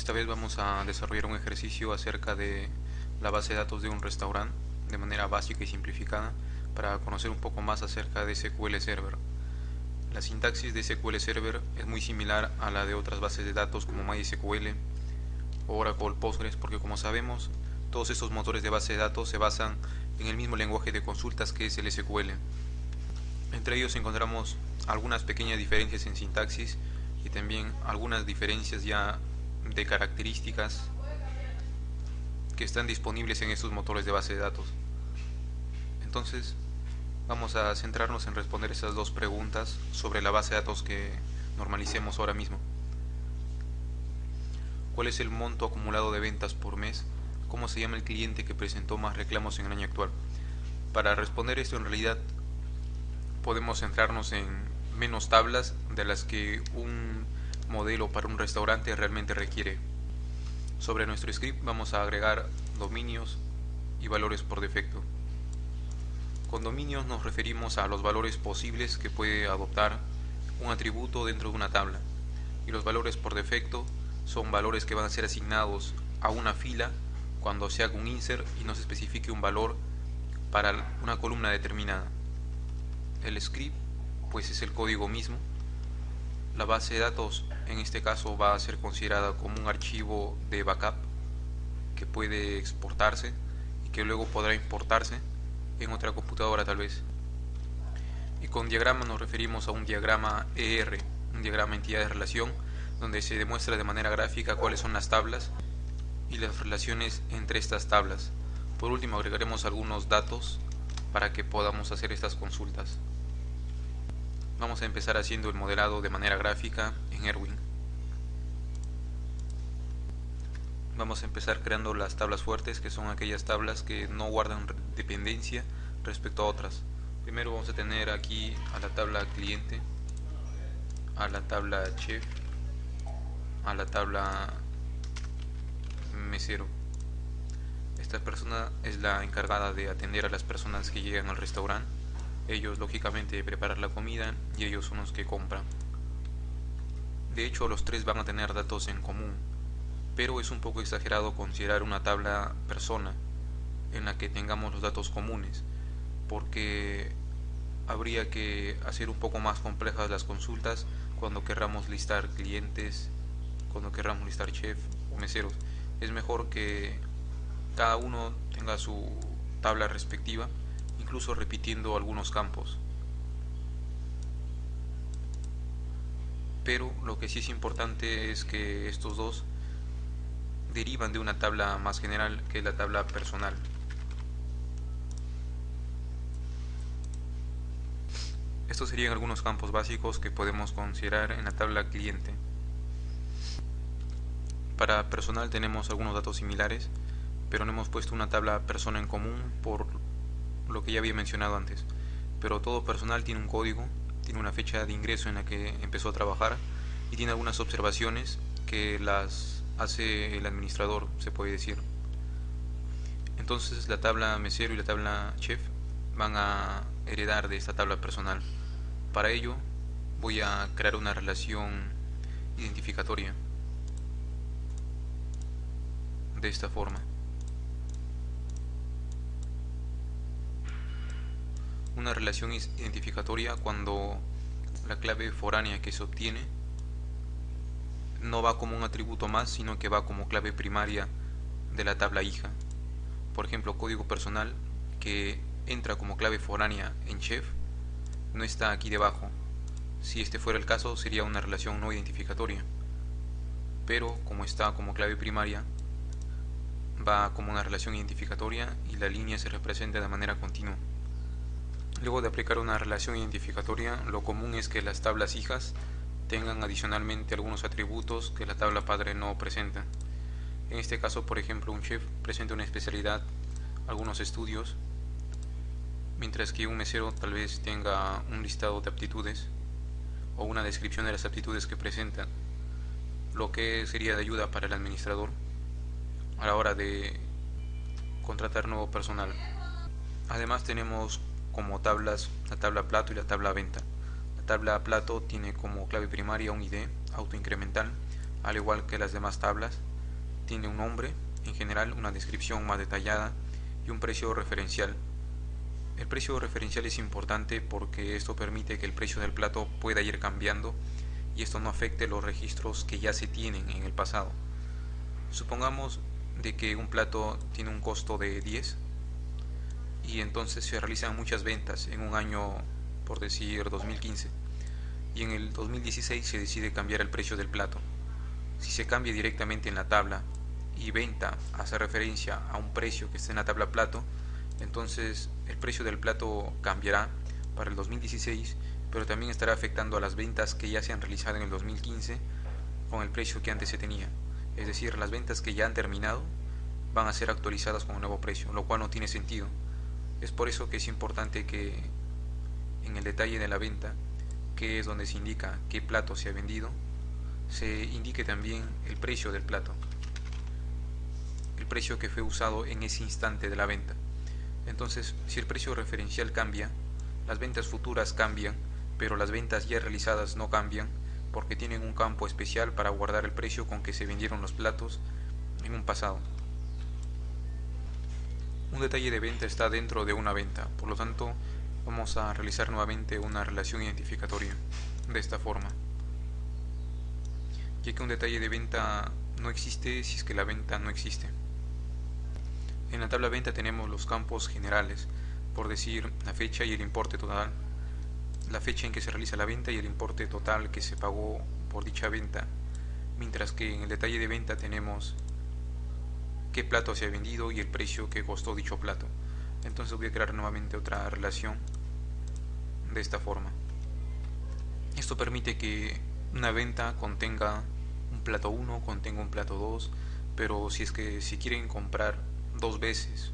Esta vez vamos a desarrollar un ejercicio acerca de la base de datos de un restaurante de manera básica y simplificada para conocer un poco más acerca de SQL Server. La sintaxis de SQL Server es muy similar a la de otras bases de datos como MySQL, Oracle, Postgres, porque como sabemos, todos estos motores de base de datos se basan en el mismo lenguaje de consultas que es el SQL. Entre ellos encontramos algunas pequeñas diferencias en sintaxis y también algunas diferencias ya de características que están disponibles en estos motores de base de datos. Entonces, vamos a centrarnos en responder esas dos preguntas sobre la base de datos que normalicemos ahora mismo. ¿Cuál es el monto acumulado de ventas por mes? ¿Cómo se llama el cliente que presentó más reclamos en el año actual? Para responder esto, en realidad podemos centrarnos en menos tablas de las que un modelo para un restaurante realmente requiere. Sobre nuestro script vamos a agregar dominios y valores por defecto. Con dominios nos referimos a los valores posibles que puede adoptar un atributo dentro de una tabla, y los valores por defecto son valores que van a ser asignados a una fila cuando se haga un insert y no se especifique un valor para una columna determinada. El script pues es el código mismo. La base de datos en este caso va a ser considerada como un archivo de backup que puede exportarse y que luego podrá importarse en otra computadora tal vez. Y con diagrama nos referimos a un diagrama ER, un diagrama entidad de relación, donde se demuestra de manera gráfica cuáles son las tablas y las relaciones entre estas tablas. Por último, agregaremos algunos datos para que podamos hacer estas consultas. Vamos a empezar haciendo el modelado de manera gráfica en Erwin. Vamos a empezar creando las tablas fuertes, que son aquellas tablas que no guardan dependencia respecto a otras. Primero vamos a tener aquí a la tabla cliente, a la tabla chef, a la tabla mesero. Esta persona es la encargada de atender a las personas que llegan al restaurante. Ellos lógicamente preparan la comida y ellos son los que compran. De hecho, los tres van a tener datos en común, pero es un poco exagerado considerar una tabla persona en la que tengamos los datos comunes, porque habría que hacer un poco más complejas las consultas cuando querramos listar clientes, cuando querramos listar chef o meseros. Es mejor que cada uno tenga su tabla respectiva, incluso repitiendo algunos campos. Pero lo que sí es importante es que estos dos derivan de una tabla más general, que es la tabla personal. Estos serían algunos campos básicos que podemos considerar en la tabla cliente. Para personal tenemos algunos datos similares, pero no hemos puesto una tabla persona en común por lo que ya había mencionado antes. Pero todo personal tiene un código, tiene una fecha de ingreso en la que empezó a trabajar y tiene algunas observaciones que las hace el administrador, se puede decir. Entonces la tabla mesero y la tabla chef van a heredar de esta tabla personal. Para ello voy a crear una relación identificatoria de esta forma. Una relación identificatoria cuando la clave foránea que se obtiene no va como un atributo más, sino que va como clave primaria de la tabla hija. Por ejemplo, código personal que entra como clave foránea en chef no está aquí debajo. Si este fuera el caso, sería una relación no identificatoria, pero como está como clave primaria, va como una relación identificatoria y la línea se representa de manera continua. Luego de aplicar una relación identificatoria, lo común es que las tablas hijas tengan adicionalmente algunos atributos que la tabla padre no presenta. En este caso, por ejemplo, un chef presenta una especialidad, algunos estudios, mientras que un mesero tal vez tenga un listado de aptitudes o una descripción de las aptitudes que presenta, lo que sería de ayuda para el administrador a la hora de contratar nuevo personal. Además tenemos como tablas la tabla plato y la tabla venta. La tabla plato tiene como clave primaria un ID autoincremental, al igual que las demás tablas, tiene un nombre, en general una descripción más detallada y un precio referencial. El precio referencial es importante porque esto permite que el precio del plato pueda ir cambiando y esto no afecte los registros que ya se tienen en el pasado. Supongamos de que un plato tiene un costo de 10 y entonces se realizan muchas ventas en un año, por decir 2015, y en el 2016 se decide cambiar el precio del plato. Si se cambia directamente en la tabla y venta hace referencia a un precio que está en la tabla plato, entonces el precio del plato cambiará para el 2016, pero también estará afectando a las ventas que ya se han realizado en el 2015 con el precio que antes se tenía. Es decir, las ventas que ya han terminado van a ser actualizadas con un nuevo precio, lo cual no tiene sentido. Es por eso que es importante que en el detalle de la venta, que es donde se indica qué plato se ha vendido, se indique también el precio del plato, el precio que fue usado en ese instante de la venta. Entonces, si el precio referencial cambia, las ventas futuras cambian, pero las ventas ya realizadas no cambian, porque tienen un campo especial para guardar el precio con que se vendieron los platos en un pasado. Un detalle de venta está dentro de una venta, por lo tanto vamos a realizar nuevamente una relación identificatoria de esta forma, ya que un detalle de venta no existe si es que la venta no existe. En la tabla venta tenemos los campos generales, por decir la fecha y el importe total, la fecha en que se realiza la venta y el importe total que se pagó por dicha venta, mientras que en el detalle de venta tenemos qué plato se ha vendido y el precio que costó dicho plato. Entonces voy a crear nuevamente otra relación de esta forma. Esto permite que una venta contenga un plato 1, contenga un plato 2, pero si quieren comprar dos veces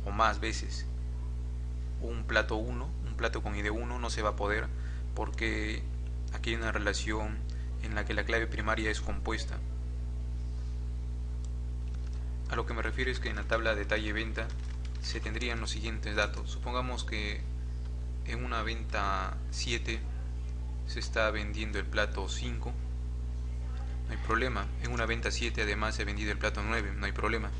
o más veces un plato 1, un plato con ID 1, no se va a poder, porque aquí hay una relación en la que la clave primaria es compuesta. A lo que me refiero es que en la tabla detalle venta se tendrían los siguientes datos. Supongamos que en una venta 7 se está vendiendo el plato 5, no hay problema. En una venta 7 además se ha vendido el plato 9, no hay problema.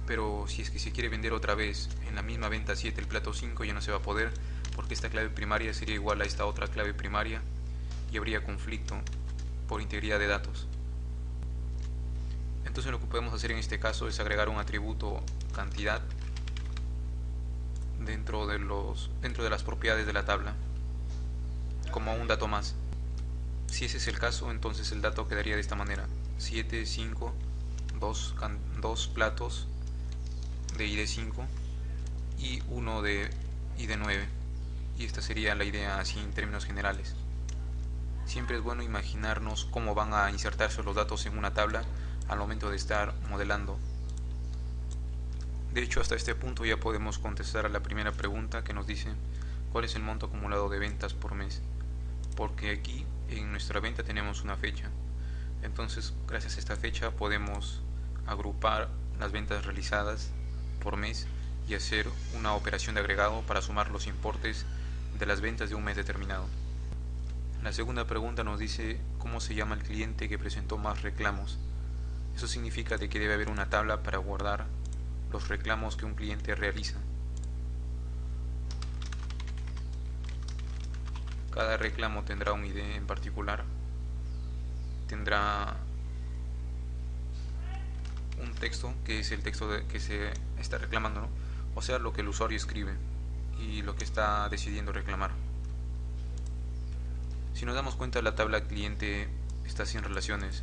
Pero si es que se quiere vender otra vez en la misma venta 7 el plato 5, ya no se va a poder, porque esta clave primaria sería igual a esta otra clave primaria y habría conflicto por integridad de datos. Entonces lo que podemos hacer en este caso es agregar un atributo cantidad dentro de las propiedades de la tabla como un dato más. Si ese es el caso, entonces el dato quedaría de esta manera: 7, 5, 2 platos de ID 5 y 1 de ID 9. Y esta sería la idea así en términos generales. Siempre es bueno imaginarnos cómo van a insertarse los datos en una tabla al momento de estar modelando. De hecho, hasta este punto ya podemos contestar a la primera pregunta que nos dice ¿cuál es el monto acumulado de ventas por mes? Porque aquí en nuestra venta tenemos una fecha. Entonces, gracias a esta fecha podemos agrupar las ventas realizadas por mes y hacer una operación de agregado para sumar los importes de las ventas de un mes determinado. La segunda pregunta nos dice ¿cómo se llama el cliente que presentó más reclamos? Eso significa de que debe haber una tabla para guardar los reclamos que un cliente realiza. Cada reclamo tendrá un ID en particular, tendrá un texto que es el texto que se está reclamando, ¿no? O sea, lo que el usuario escribe y lo que está decidiendo reclamar. Si nos damos cuenta, la tabla cliente está sin relaciones.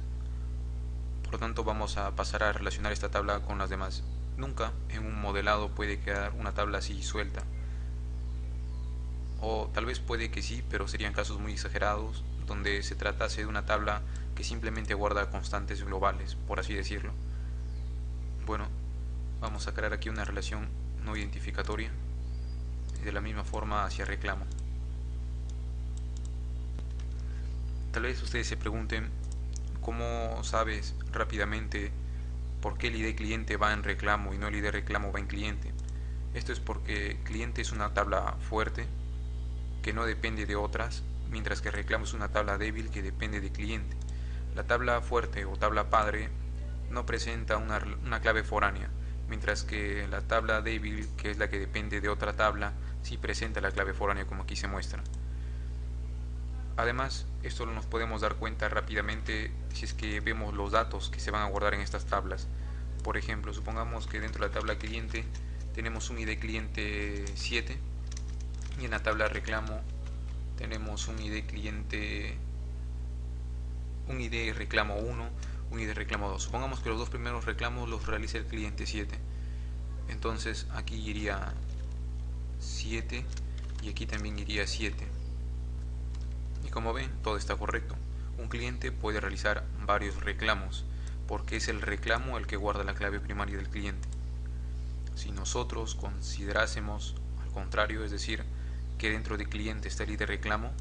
Por lo tanto, vamos a pasar a relacionar esta tabla con las demás. Nunca en un modelado puede quedar una tabla así suelta. O tal vez puede que sí, pero serían casos muy exagerados, donde se tratase de una tabla que simplemente guarda constantes globales, por así decirlo. Bueno, vamos a crear aquí una relación no identificatoria y de la misma forma hacia reclamo. Tal vez ustedes se pregunten ¿cómo sabes rápidamente por qué el ID cliente va en reclamo y no el ID reclamo va en cliente? Esto es porque cliente es una tabla fuerte que no depende de otras, mientras que reclamo es una tabla débil que depende de cliente. La tabla fuerte o tabla padre no presenta una clave foránea, mientras que la tabla débil, que es la que depende de otra tabla, sí presenta la clave foránea como aquí se muestra. Además, esto nos podemos dar cuenta rápidamente si es que vemos los datos que se van a guardar en estas tablas. Por ejemplo, supongamos que dentro de la tabla cliente tenemos un ID cliente 7 y en la tabla reclamo tenemos un ID cliente, un ID reclamo 1, un ID reclamo 2. Supongamos que los dos primeros reclamos los realiza el cliente 7. Entonces aquí iría 7 y aquí también iría 7. Y como ven, todo está correcto. Un cliente puede realizar varios reclamos, porque es el reclamo el que guarda la clave primaria del cliente. Si nosotros considerásemos al contrario, es decir, que dentro de cliente está el ID reclamo,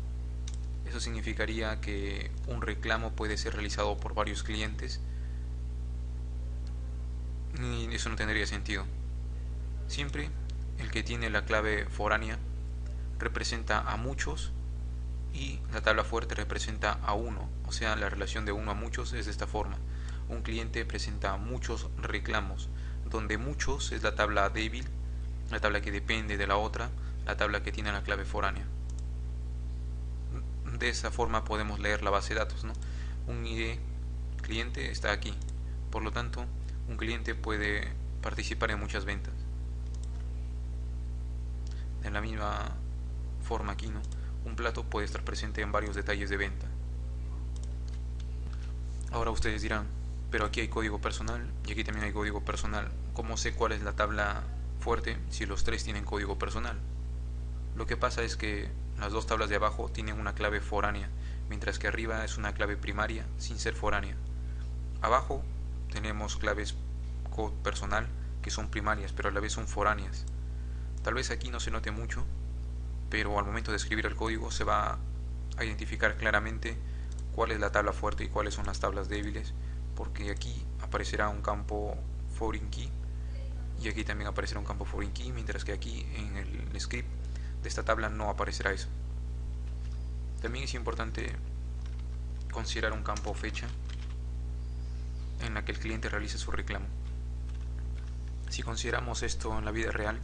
eso significaría que un reclamo puede ser realizado por varios clientes y eso no tendría sentido. Siempre el que tiene la clave foránea representa a muchos y la tabla fuerte representa a uno, o sea, la relación de uno a muchos es de esta forma. Un cliente presenta muchos reclamos, donde muchos es la tabla débil, la tabla que depende de la otra, la tabla que tiene la clave foránea. De esa forma podemos leer la base de datos, ¿no? Un ID cliente está aquí, por lo tanto, un cliente puede participar en muchas ventas. De la misma forma aquí, ¿no? Un plato puede estar presente en varios detalles de venta. Ahora ustedes dirán, pero aquí hay código personal y aquí también hay código personal. ¿Cómo sé cuál es la tabla fuerte si los tres tienen código personal? Lo que pasa es que las dos tablas de abajo tienen una clave foránea, mientras que arriba es una clave primaria sin ser foránea. Abajo tenemos claves personal que son primarias, pero a la vez son foráneas. Tal vez aquí no se note mucho, pero al momento de escribir el código se va a identificar claramente cuál es la tabla fuerte y cuáles son las tablas débiles, porque aquí aparecerá un campo foreign key y aquí también aparecerá un campo foreign key, mientras que aquí en el script de esta tabla no aparecerá eso. También es importante considerar un campo fecha en la que el cliente realice su reclamo. Si consideramos esto en la vida real,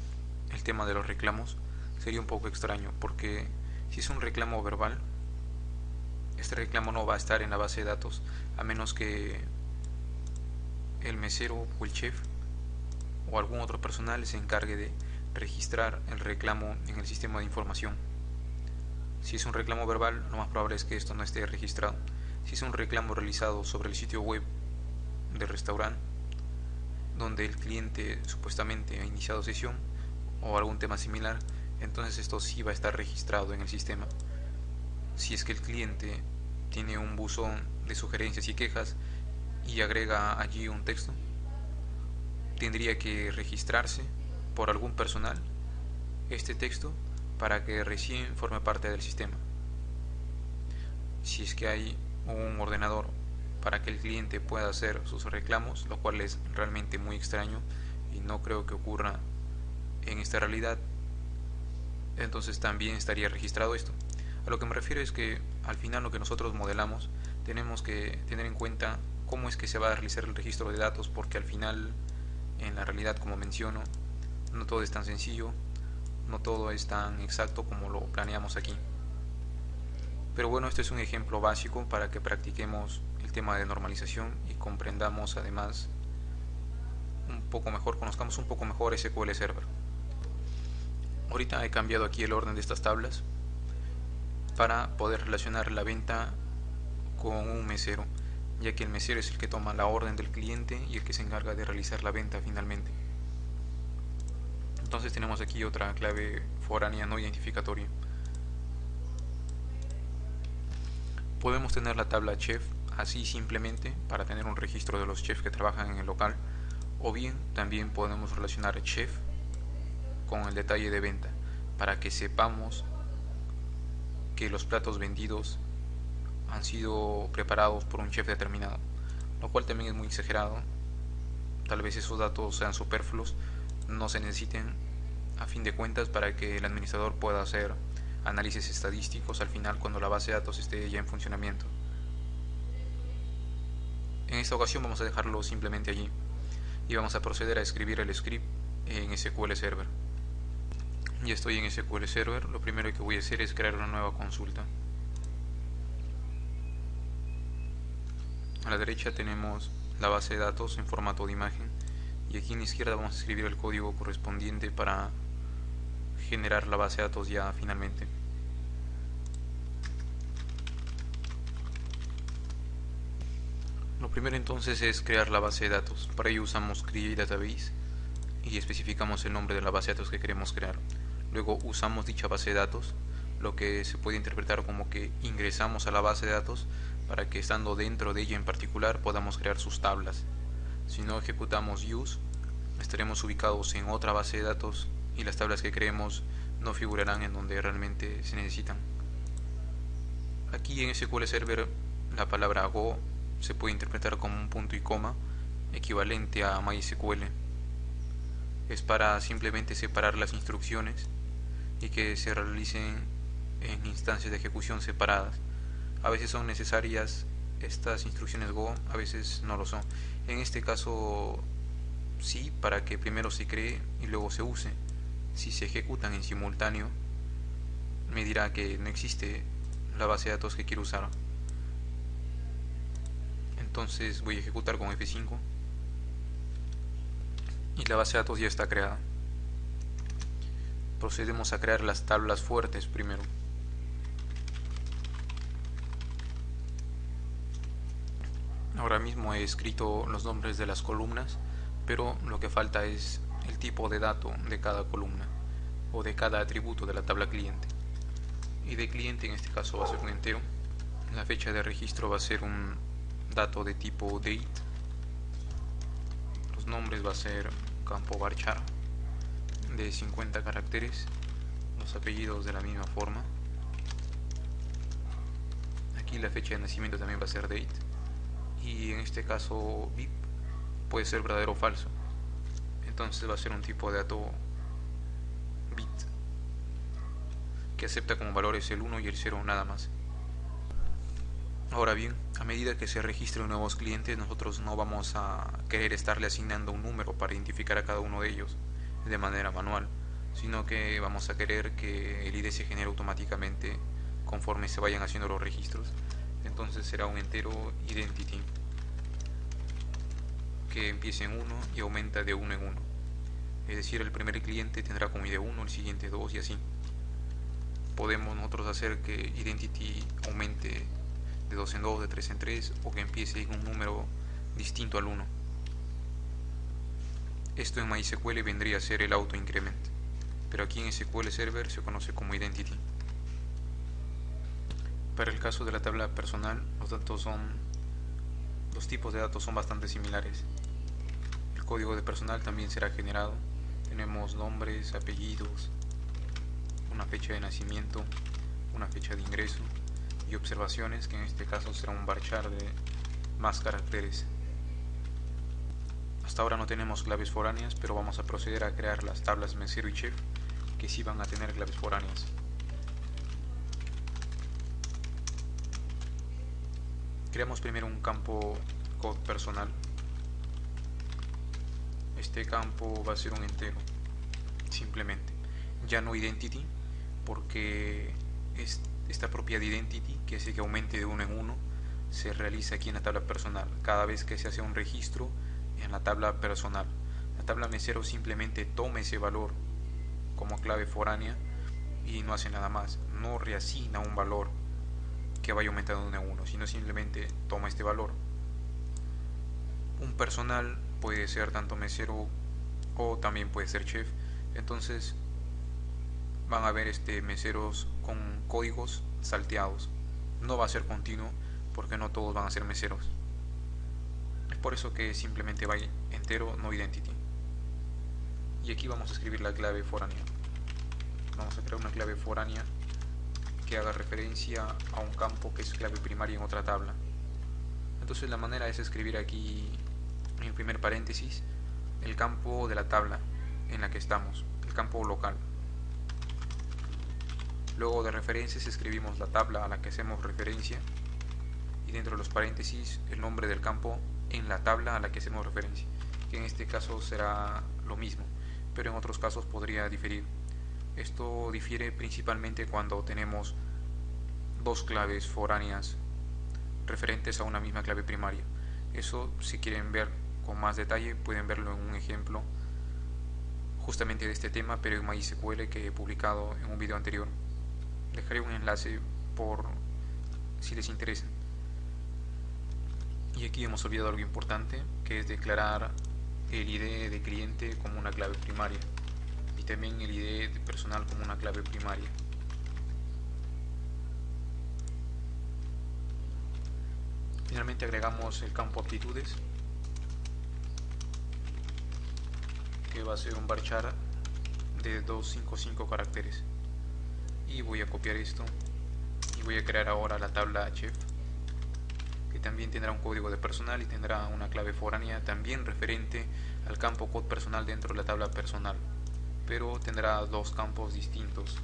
el tema de los reclamos sería un poco extraño, porque si es un reclamo verbal, este reclamo no va a estar en la base de datos a menos que el mesero o el chef o algún otro personal se encargue de registrar el reclamo en el sistema de información. Si es un reclamo verbal, lo más probable es que esto no esté registrado. Si es un reclamo realizado sobre el sitio web del restaurante, donde el cliente supuestamente ha iniciado sesión o algún tema similar, entonces esto sí va a estar registrado en el sistema. Si es que el cliente tiene un buzón de sugerencias y quejas y agrega allí un texto, tendría que registrarse por algún personal este texto para que recién forme parte del sistema. Si es que hay un ordenador para que el cliente pueda hacer sus reclamos, lo cual es realmente muy extraño y no creo que ocurra en esta realidad, entonces también estaría registrado esto. A lo que me refiero es que al final lo que nosotros modelamos tenemos que tener en cuenta cómo es que se va a realizar el registro de datos, porque al final en la realidad, como menciono, no todo es tan sencillo, no todo es tan exacto como lo planeamos aquí. Pero bueno, este es un ejemplo básico para que practiquemos el tema de normalización y comprendamos además un poco mejor, conozcamos un poco mejor SQL Server. Ahorita he cambiado aquí el orden de estas tablas para poder relacionar la venta con un mesero, ya que el mesero es el que toma la orden del cliente y el que se encarga de realizar la venta finalmente. Entonces tenemos aquí otra clave foránea no identificatoria. Podemos tener la tabla chef así simplemente para tener un registro de los chefs que trabajan en el local, o bien también podemos relacionar chef con el detalle de venta para que sepamos que los platos vendidos han sido preparados por un chef determinado, lo cual también es muy exagerado. Tal vez esos datos sean superfluos, no se necesiten a fin de cuentas para que el administrador pueda hacer análisis estadísticos al final cuando la base de datos esté ya en funcionamiento. En esta ocasión vamos a dejarlo simplemente allí y vamos a proceder a escribir el script en SQL Server. Ya estoy en SQL Server. Lo primero que voy a hacer es crear una nueva consulta. A la derecha tenemos la base de datos en formato de imagen y aquí en la izquierda vamos a escribir el código correspondiente para generar la base de datos ya finalmente. Lo primero entonces es crear la base de datos. Para ello usamos createDatabase y especificamos el nombre de la base de datos que queremos crear. Luego usamos dicha base de datos, lo que se puede interpretar como que ingresamos a la base de datos para que estando dentro de ella en particular podamos crear sus tablas. Si no ejecutamos use, estaremos ubicados en otra base de datos y las tablas que creemos no figurarán en donde realmente se necesitan. Aquí en SQL Server la palabra go se puede interpretar como un punto y coma equivalente a MySQL. Es para simplemente separar las instrucciones y que se realicen en instancias de ejecución separadas. A veces son necesarias estas instrucciones go, a veces no lo son. En este caso sí, para que primero se cree y luego se use. Si se ejecutan en simultáneo, me dirá que no existe la base de datos que quiero usar. Entonces voy a ejecutar con F5 y la base de datos ya está creada. Procedemos a crear las tablas fuertes primero. Ahora mismo he escrito los nombres de las columnas, pero lo que falta es el tipo de dato de cada columna o de cada atributo de la tabla cliente. Y de cliente en este caso va a ser un entero. La fecha de registro va a ser un dato de tipo date. Los nombres va a ser campo varchar de 50 caracteres. Los apellidos de la misma forma. Aquí la fecha de nacimiento también va a ser date. Y en este caso VIP puede ser verdadero o falso. Entonces va a ser un tipo de dato bit que acepta como valores el 1 y el 0 nada más. Ahora bien, a medida que se registren nuevos clientes, nosotros no vamos a querer estarle asignando un número para identificar a cada uno de ellos de manera manual, sino que vamos a querer que el ID se genere automáticamente conforme se vayan haciendo los registros. Entonces será un entero identity que empieza en 1 y aumenta de 1 en 1. Es decir, el primer cliente tendrá como ID 1, el siguiente 2 y así. Podemos nosotros hacer que identity aumente de 2 en 2, de 3 en 3 o que empiece en un número distinto al 1. Esto en MySQL vendría a ser el auto increment, pero aquí en SQL Server se conoce como identity. Para el caso de la tabla personal, los tipos de datos son bastante similares. El código de personal también será generado. Tenemos nombres, apellidos, una fecha de nacimiento, una fecha de ingreso y observaciones, que en este caso será un varchar de más caracteres. Hasta ahora no tenemos claves foráneas, pero vamos a proceder a crear las tablas mesero y chef, que sí van a tener claves foráneas. Creamos primero un campo code personal. Este campo va a ser un entero, simplemente, ya no identity, porque esta propiedad de identity, que hace que aumente de 1 en 1, se realiza aquí en la tabla personal, cada vez que se hace un registro en la tabla personal. La tabla mesero simplemente toma ese valor como clave foránea y no hace nada más, no reasigna un valor que vaya aumentando de 1 en 1, sino simplemente toma este valor. Un personal puede ser tanto mesero o también puede ser chef, entonces van a ver meseros con códigos salteados. No va a ser continuo porque no todos van a ser meseros. Es por eso que simplemente va entero, no identity. Y aquí vamos a escribir la clave foránea. Vamos a crear una clave foránea que haga referencia a un campo que es clave primaria en otra tabla. Entonces la manera es escribir aquí en primer paréntesis el campo de la tabla en la que estamos, el campo local. Luego de referencias escribimos la tabla a la que hacemos referencia y dentro de los paréntesis el nombre del campo en la tabla a la que hacemos referencia, que en este caso será lo mismo, pero en otros casos podría diferir. Esto difiere principalmente cuando tenemos dos claves foráneas referentes a una misma clave primaria. Eso, si quieren ver con más detalle, pueden verlo en un ejemplo justamente de este tema, pero en MySQL, que he publicado en un video anterior. Dejaré un enlace por si les interesa. Y aquí hemos olvidado algo importante, que es declarar el ID de cliente como una clave primaria y también el ID de personal como una clave primaria. Finalmente agregamos el campo aptitudes, que va a ser un varchar de 255 caracteres, y voy a copiar esto y voy a crear ahora la tabla chef, que también tendrá un código de personal y tendrá una clave foránea también referente al campo code personal dentro de la tabla personal, pero tendrá dos campos distintos,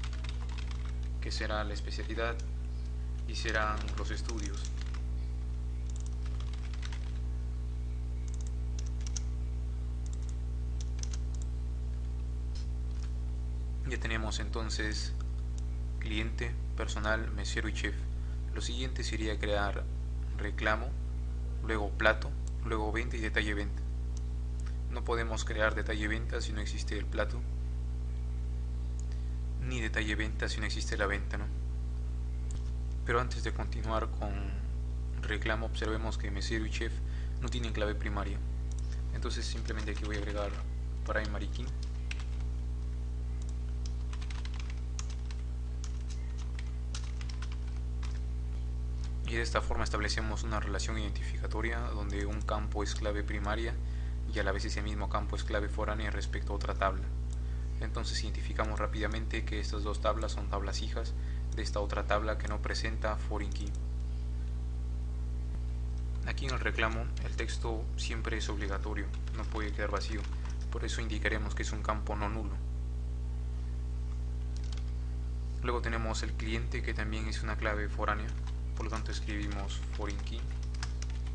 que será la especialidad y serán los estudios. Ya tenemos entonces cliente, personal, mesero y chef. Lo siguiente sería crear reclamo, luego plato, luego venta y detalle venta. No podemos crear detalle venta si no existe el plato, ni detalle venta si no existe la venta, ¿no? Pero antes de continuar con reclamo, observemos que mesero y chef no tienen clave primaria. Entonces simplemente aquí voy a agregar primary key. Y de esta forma establecemos una relación identificatoria donde un campo es clave primaria y a la vez ese mismo campo es clave foránea respecto a otra tabla. Entonces identificamos rápidamente que estas dos tablas son tablas hijas de esta otra tabla que no presenta foreign key. Aquí en el reclamo el texto siempre es obligatorio, no puede quedar vacío, por eso indicaremos que es un campo no nulo. Luego tenemos el cliente, que también es una clave foránea. Por lo tanto escribimos foreign key,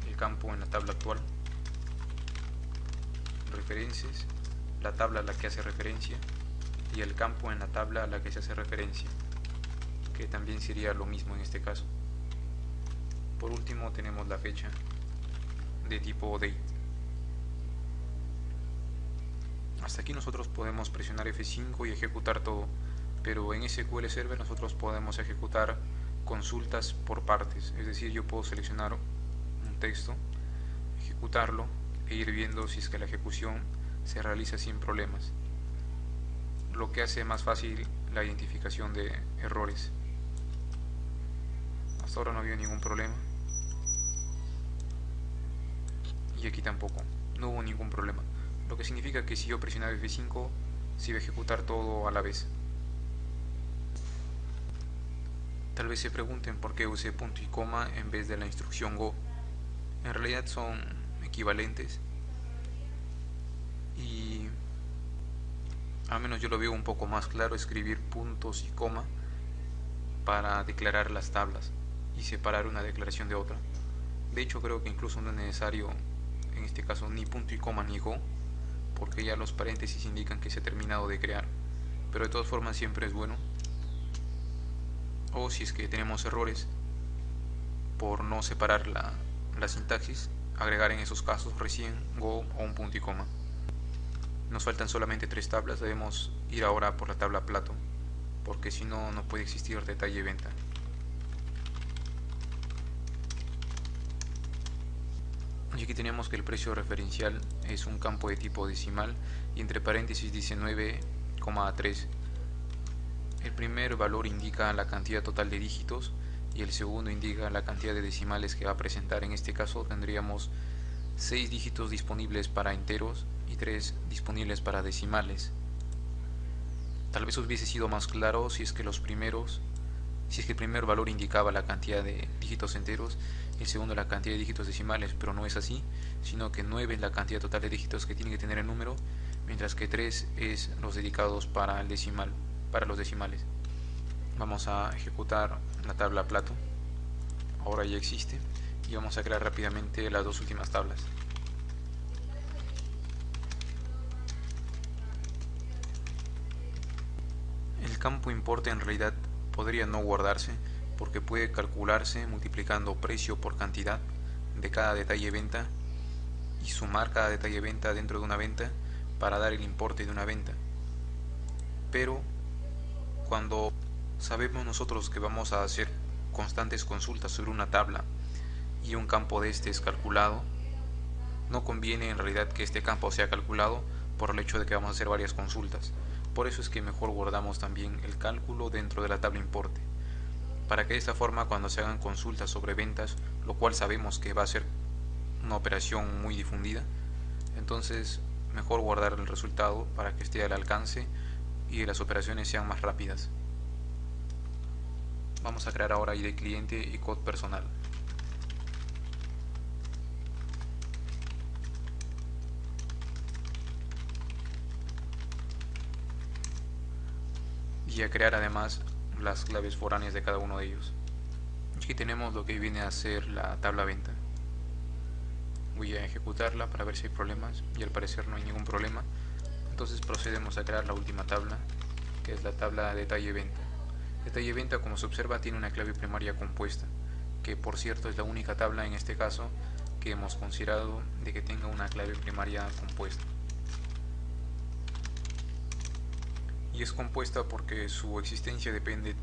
el campo en la tabla actual, referencias, la tabla a la que hace referencia y el campo en la tabla a la que se hace referencia, que también sería lo mismo en este caso. Por último tenemos la fecha de tipo date. Hasta aquí nosotros podemos presionar F5 y ejecutar todo, pero en SQL Server nosotros podemos ejecutar consultas por partes, es decir, yo puedo seleccionar un texto, ejecutarlo e ir viendo si es que la ejecución se realiza sin problemas, lo que hace más fácil la identificación de errores. Hasta ahora no había ningún problema y aquí tampoco, no hubo ningún problema, lo que significa que si yo presionaba F5 se iba a ejecutar todo a la vez. Tal vez se pregunten por qué usé punto y coma en vez de la instrucción go. En realidad son equivalentes y al menos yo lo veo un poco más claro escribir puntos y coma para declarar las tablas y separar una declaración de otra. De hecho creo que incluso no es necesario en este caso ni punto y coma ni go, porque ya los paréntesis indican que se ha terminado de crear, pero de todas formas siempre es bueno. O si es que tenemos errores por no separar la sintaxis, agregar en esos casos recién go o un punto y coma. Nos faltan solamente 3 tablas, debemos ir ahora por la tabla plato, porque si no, no puede existir detalle venta. Y aquí tenemos que el precio referencial es un campo de tipo decimal y entre paréntesis dice 9,3. El primer valor indica la cantidad total de dígitos y el segundo indica la cantidad de decimales que va a presentar. En este caso tendríamos 6 dígitos disponibles para enteros y 3 disponibles para decimales. Tal vez hubiese sido más claro si es que el primer valor indicaba la cantidad de dígitos enteros y el segundo la cantidad de dígitos decimales, pero no es así, sino que 9 es la cantidad total de dígitos que tiene que tener el número, mientras que 3 es los dedicados para el decimal. Para los decimales. Vamos a ejecutar la tabla plato, ahora ya existe, y vamos a crear rápidamente las dos últimas tablas. El campo importe en realidad podría no guardarse porque puede calcularse multiplicando precio por cantidad de cada detalle venta y sumar cada detalle venta dentro de una venta para dar el importe de una venta. Pero cuando sabemos nosotros que vamos a hacer constantes consultas sobre una tabla y un campo de este es calculado, no conviene en realidad que este campo sea calculado por el hecho de que vamos a hacer varias consultas. Por eso es que mejor guardamos también el cálculo dentro de la tabla importe, para que de esta forma cuando se hagan consultas sobre ventas, lo cual sabemos que va a ser una operación muy difundida, entonces mejor guardar el resultado para que esté al alcance y las operaciones sean más rápidas. Vamos a crear ahora ID cliente y COD personal. Y a crear además las claves foráneas de cada uno de ellos. Aquí tenemos lo que viene a ser la tabla venta. Voy a ejecutarla para ver si hay problemas y al parecer no hay ningún problema. Entonces procedemos a crear la última tabla, que es la tabla detalle venta. Detalle venta, como se observa, tiene una clave primaria compuesta, que por cierto es la única tabla en este caso que hemos considerado de que tenga una clave primaria compuesta. Y es compuesta porque su existencia depende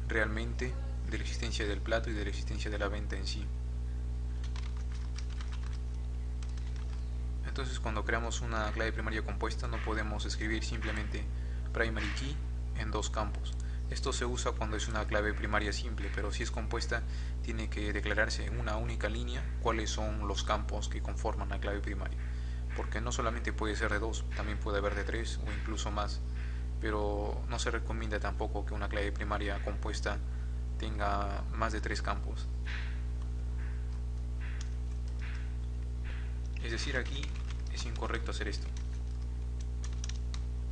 realmente de la existencia del plato y de la existencia de la venta en sí. Entonces cuando creamos una clave primaria compuesta no podemos escribir simplemente primary key en dos campos. Esto se usa cuando es una clave primaria simple, pero si es compuesta tiene que declararse en una única línea cuáles son los campos que conforman la clave primaria, porque no solamente puede ser de dos, también puede haber de tres o incluso más, pero no se recomienda tampoco que una clave primaria compuesta tenga más de tres campos. Es decir, aquí es incorrecto hacer esto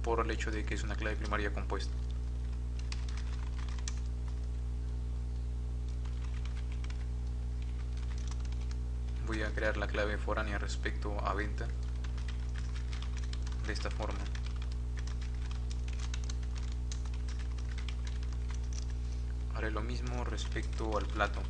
por el hecho de que es una clave primaria compuesta. Voy a crear la clave foránea respecto a venta de esta forma. Haré lo mismo respecto al plato.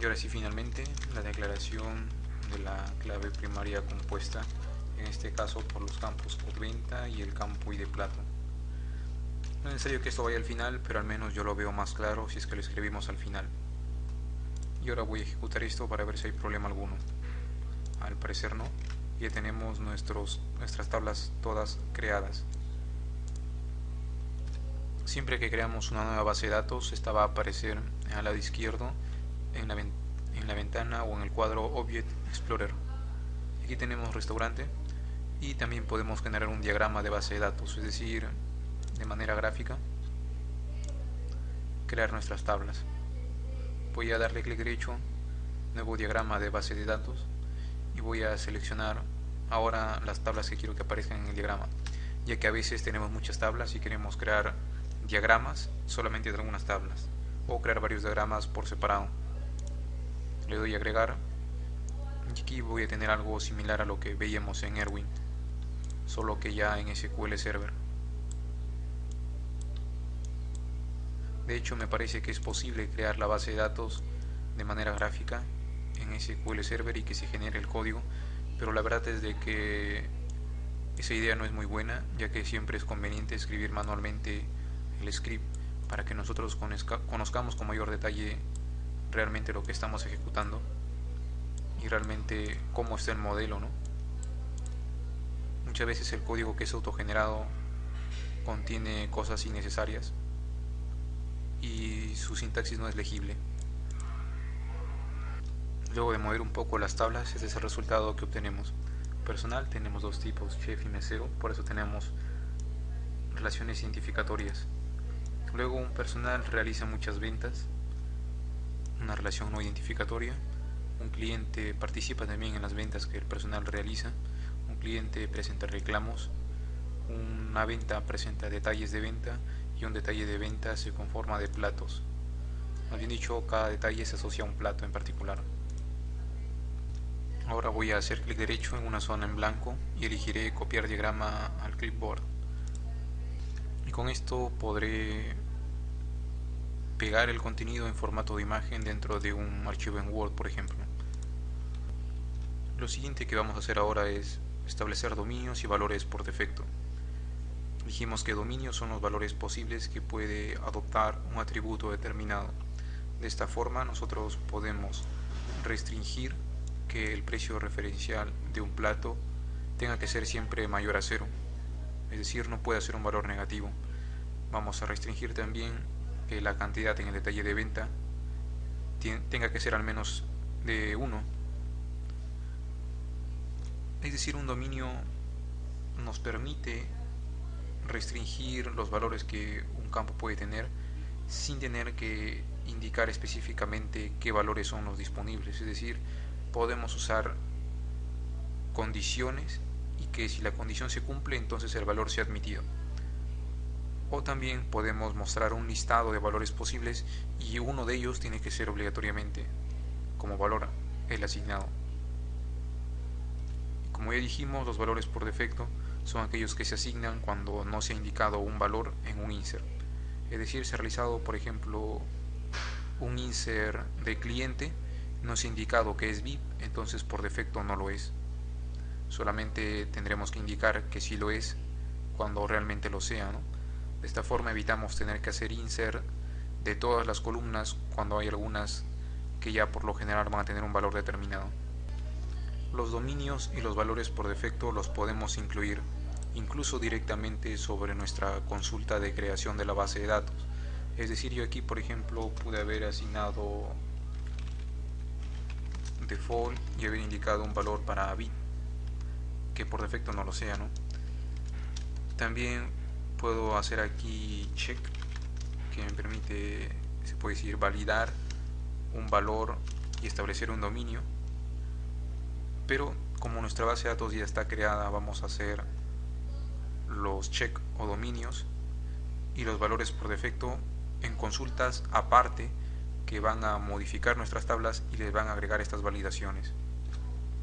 Y ahora sí, finalmente, la declaración de la clave primaria compuesta, en este caso por los campos venta y el campo ID plato. No es necesario que esto vaya al final, pero al menos yo lo veo más claro si es que lo escribimos al final. Y ahora voy a ejecutar esto para ver si hay problema alguno. Al parecer no. Ya tenemos nuestras tablas todas creadas. Siempre que creamos una nueva base de datos, esta va a aparecer al lado izquierdo en la ventana o en el cuadro Object Explorer. Aquí tenemos restaurante y también podemos generar un diagrama de base de datos, es decir, de manera gráfica, crear nuestras tablas. Voy a darle clic derecho, nuevo diagrama de base de datos, y voy a seleccionar ahora las tablas que quiero que aparezcan en el diagrama, ya que a veces tenemos muchas tablas y queremos crear diagramas solamente de algunas tablas o crear varios diagramas por separado. Le doy a agregar y aquí voy a tener algo similar a lo que veíamos en Erwin, solo que ya en SQL Server. De hecho, me parece que es posible crear la base de datos de manera gráfica en SQL Server y que se genere el código, pero la verdad es de que esa idea no es muy buena, ya que siempre es conveniente escribir manualmente el script para que nosotros conozcamos con mayor detalle realmente lo que estamos ejecutando y realmente cómo está el modelo, ¿no? Muchas veces el código que es autogenerado contiene cosas innecesarias y su sintaxis no es legible. Luego de mover un poco las tablas, este es el resultado que obtenemos. personal tenemos dos tipos, chef y mesero, por eso tenemos relaciones identificatorias. Luego un personal realiza muchas ventas, una relación no identificatoria. Un cliente participa también en las ventas que el personal realiza. Un cliente presenta reclamos. Una venta presenta detalles de venta y un detalle de venta se conforma de platos. Más bien dicho, cada detalle se asocia a un plato en particular. Ahora voy a hacer clic derecho en una zona en blanco y elegiré copiar diagrama al clipboard. Y con esto podré pegar el contenido en formato de imagen dentro de un archivo en Word, por ejemplo. Lo siguiente que vamos a hacer ahora es establecer dominios y valores por defecto. Dijimos que dominios son los valores posibles que puede adoptar un atributo determinado. De esta forma nosotros podemos restringir que el precio referencial de un plato tenga que ser siempre mayor a 0, es decir, no puede ser un valor negativo. Vamos a restringir también que la cantidad en el detalle de venta tenga que ser al menos de 1. Es decir, un dominio nos permite restringir los valores que un campo puede tener sin tener que indicar específicamente qué valores son los disponibles. Es decir, podemos usar condiciones y que si la condición se cumple, entonces el valor sea admitido. O también podemos mostrar un listado de valores posibles y uno de ellos tiene que ser obligatoriamente como valor el asignado. Como ya dijimos, los valores por defecto son aquellos que se asignan cuando no se ha indicado un valor en un insert. Es decir, se ha realizado, por ejemplo, un insert de cliente, no se ha indicado que es VIP, entonces por defecto no lo es. Solamente tendremos que indicar que sí lo es cuando realmente lo sea, ¿no? De esta forma evitamos tener que hacer insert de todas las columnas cuando hay algunas que ya por lo general van a tener un valor determinado. Los dominios y los valores por defecto los podemos incluir incluso directamente sobre nuestra consulta de creación de la base de datos. Es decir, yo aquí por ejemplo pude haber asignado default y haber indicado un valor para bit que por defecto no lo sea, ¿no? También puedo hacer aquí check, que me permite, se puede decir, validar un valor y establecer un dominio. Pero como nuestra base de datos ya está creada, vamos a hacer los check o dominios y los valores por defecto en consultas aparte que van a modificar nuestras tablas y les van a agregar estas validaciones.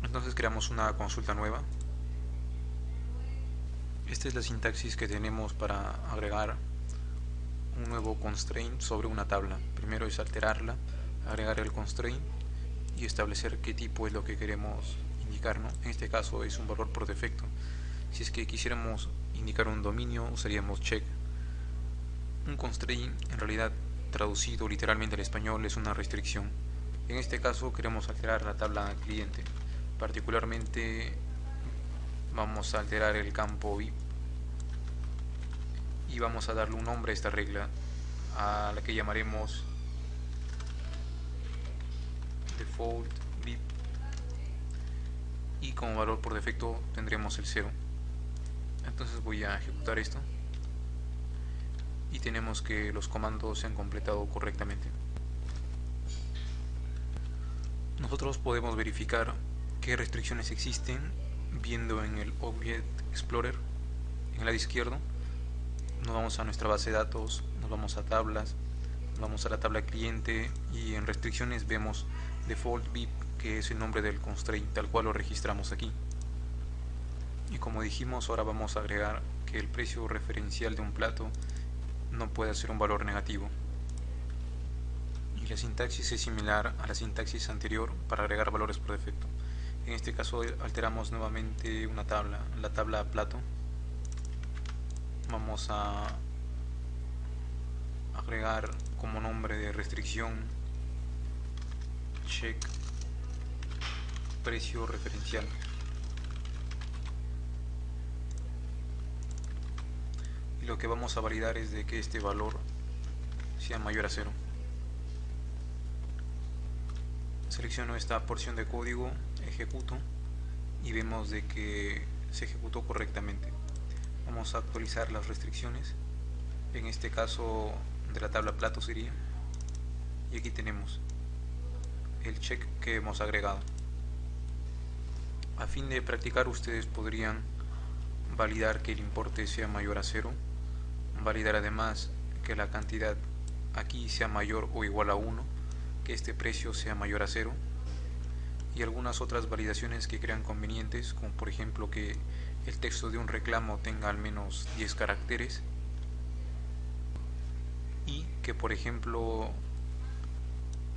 Entonces creamos una consulta nueva. Esta es la sintaxis que tenemos para agregar un nuevo constraint sobre una tabla. Primero es alterarla, agregar el constraint y establecer qué tipo es lo que queremos indicar, ¿no? En este caso es un valor por defecto. Si es que quisiéramos indicar un dominio, usaríamos check. Un constraint, en realidad traducido literalmente al español, es una restricción. En este caso queremos alterar la tabla cliente. Particularmente vamos a alterar el campo VIP y vamos a darle un nombre a esta regla, a la que llamaremos default VIP, y como valor por defecto tendremos el 0. Entonces voy a ejecutar esto y tenemos que los comandos se han completado correctamente. Nosotros podemos verificar qué restricciones existen viendo en el Object Explorer. En el lado izquierdo nos vamos a nuestra base de datos, nos vamos a tablas, nos vamos a la tabla cliente y en restricciones vemos default VIP, que es el nombre del constraint tal cual lo registramos aquí. Y como dijimos, ahora vamos a agregar que el precio referencial de un plato no puede ser un valor negativo. Y la sintaxis es similar a la sintaxis anterior para agregar valores por defecto. En este caso alteramos nuevamente una tabla, la tabla plato. Vamos a agregar como nombre de restricción check precio referencial. Y lo que vamos a validar es de que este valor sea mayor a 0. Selecciono esta porción de código, ejecuto y vemos de que se ejecutó correctamente. Vamos a actualizar las restricciones, en este caso de la tabla plato sería, y aquí tenemos el check que hemos agregado. A fin de practicar, ustedes podrían validar que el importe sea mayor a 0, validar además que la cantidad aquí sea mayor o igual a 1, que este precio sea mayor a 0, y algunas otras validaciones que crean convenientes, como por ejemplo que el texto de un reclamo tenga al menos 10 caracteres y que por ejemplo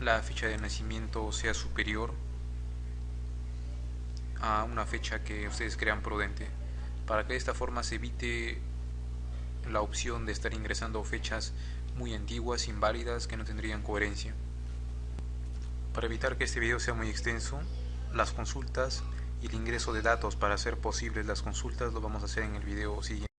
la fecha de nacimiento sea superior a una fecha que ustedes crean prudente, para que de esta forma se evite la opción de estar ingresando fechas muy antiguas, inválidas, que no tendrían coherencia. Para evitar que este video sea muy extenso, las consultas y el ingreso de datos para hacer posibles las consultas lo vamos a hacer en el video siguiente.